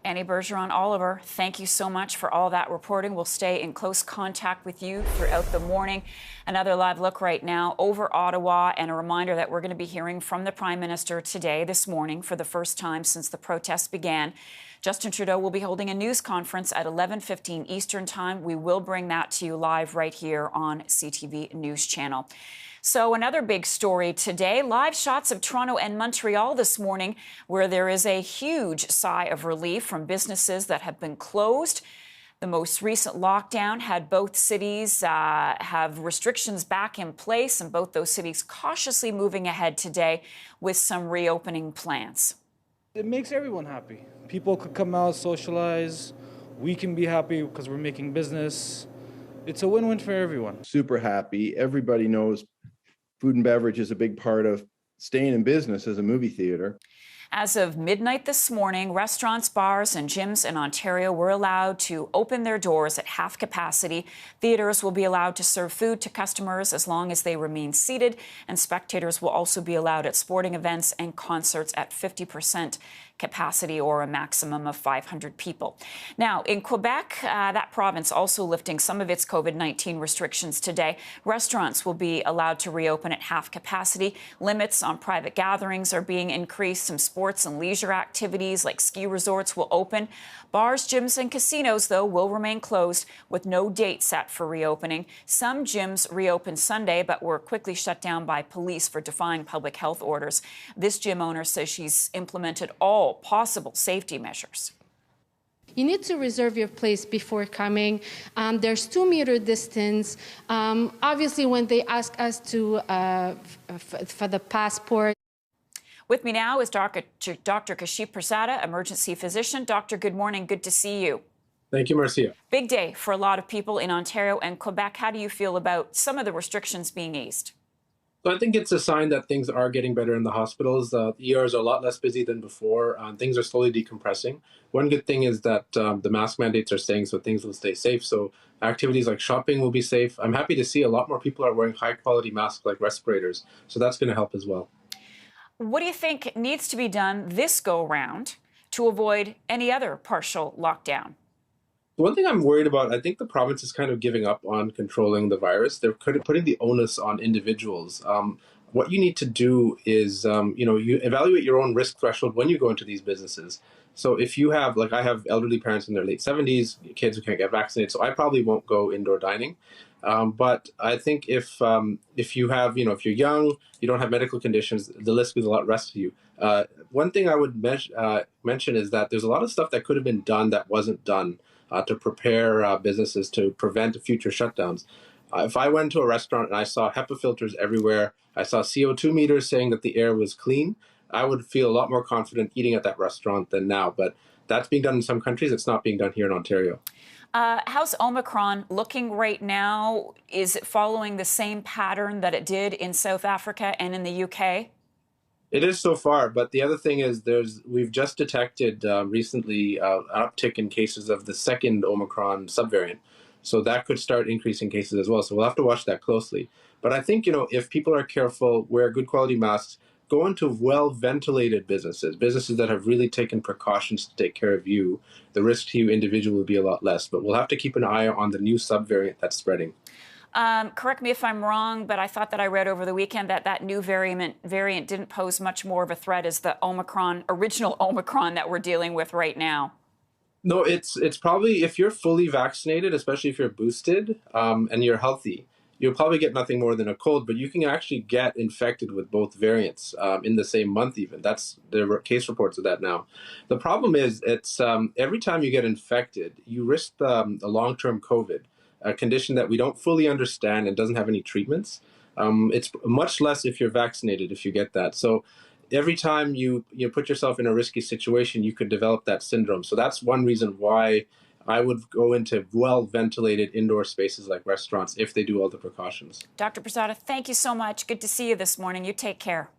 Annie Bergeron, Oliver, thank you so much for all that reporting. We'll stay in close contact with you throughout the morning. Another live look right now over Ottawa, and a reminder that we're going to be hearing from the Prime Minister today, this morning, for the first time since the protests began. Justin Trudeau will be holding a news conference at 11:15 Eastern Time. We will bring that to you live right here on CTV News Channel. So another big story today, live shots of Toronto and Montreal this morning, where there is a huge sigh of relief from businesses that have been closed. The most recent lockdown had both cities have restrictions back in place, and both those cities cautiously moving ahead today with some reopening plans. It makes everyone happy. People could come out, socialize. We can be happy because we're making business. It's a win-win for everyone. Super happy. Everybody knows food and beverage is a big part of staying in business as a movie theater. As of midnight this morning, restaurants, bars, and gyms in Ontario were allowed to open their doors at half capacity. Theaters will be allowed to serve food to customers as long as they remain seated, and spectators will also be allowed at sporting events and concerts at 50% capacity, or a maximum of 500 people. Now, in Quebec, that province also lifting some of its COVID-19 restrictions today. Restaurants will be allowed to reopen at half capacity. Limits on private gatherings are being increased. Some sports and leisure activities like ski resorts will open. Bars, gyms, and casinos, though, will remain closed with no date set for reopening. Some gyms reopened Sunday, but were quickly shut down by police for defying public health orders. This gym owner says she's implemented all possible safety measures. You need to reserve your place before coming. There's 2-meter distance. Obviously, when they ask us to for the passport. With me now is Dr. Kashif Prizada, emergency physician. Doctor, good morning. Good to see you. Thank you, Marcia. Big day for a lot of people in Ontario and Quebec. How do you feel about some of the restrictions being eased? So I think it's a sign that things are getting better in the hospitals. The ERs are a lot less busy than before. Things are slowly decompressing. One good thing is that the mask mandates are staying, so things will stay safe. So activities like shopping will be safe. I'm happy to see a lot more people are wearing high-quality masks like respirators. So that's going to help as well. What do you think needs to be done this go-round to avoid any other partial lockdown? One thing I'm worried about, I think the province is kind of giving up on controlling the virus. They're putting the onus on individuals. What you need to do is, you evaluate your own risk threshold when you go into these businesses. So if you have, like I have elderly parents in their late 70s, kids who can't get vaccinated, so I probably won't go indoor dining. But I think if you have, if you're young, you don't have medical conditions, the risk is a lot less to you. One thing I would mention is that there's a lot of stuff that could have been done that wasn't done to prepare businesses to prevent future shutdowns. If I went to a restaurant and I saw HEPA filters everywhere, I saw CO2 meters saying that the air was clean, I would feel a lot more confident eating at that restaurant than now. But that's being done in some countries. It's not being done here in Ontario. How's Omicron looking right now? Is it following the same pattern that it did in South Africa and in the UK? It is so far, but the other thing is we've just detected recently an uptick in cases of the second Omicron subvariant. So that could start increasing cases as well. So we'll have to watch that closely. But I think, if people are careful, wear good quality masks, go into well-ventilated businesses that have really taken precautions to take care of you, the risk to you individually will be a lot less. But we'll have to keep an eye on the new subvariant that's spreading. Correct me if I'm wrong, but I thought that I read over the weekend that new variant didn't pose much more of a threat as the original Omicron that we're dealing with right now. No, it's probably, if you're fully vaccinated, especially if you're boosted and you're healthy, you'll probably get nothing more than a cold, but you can actually get infected with both variants in the same month even. There are case reports of that now. The problem is it's every time you get infected, you risk a long-term COVID, a condition that we don't fully understand and doesn't have any treatments. It's much less if you're vaccinated, if you get that. So every time you put yourself in a risky situation, you could develop that syndrome. So that's one reason why I would go into well-ventilated indoor spaces like restaurants if they do all the precautions. Dr. Prizada, thank you so much. Good to see you this morning. You take care.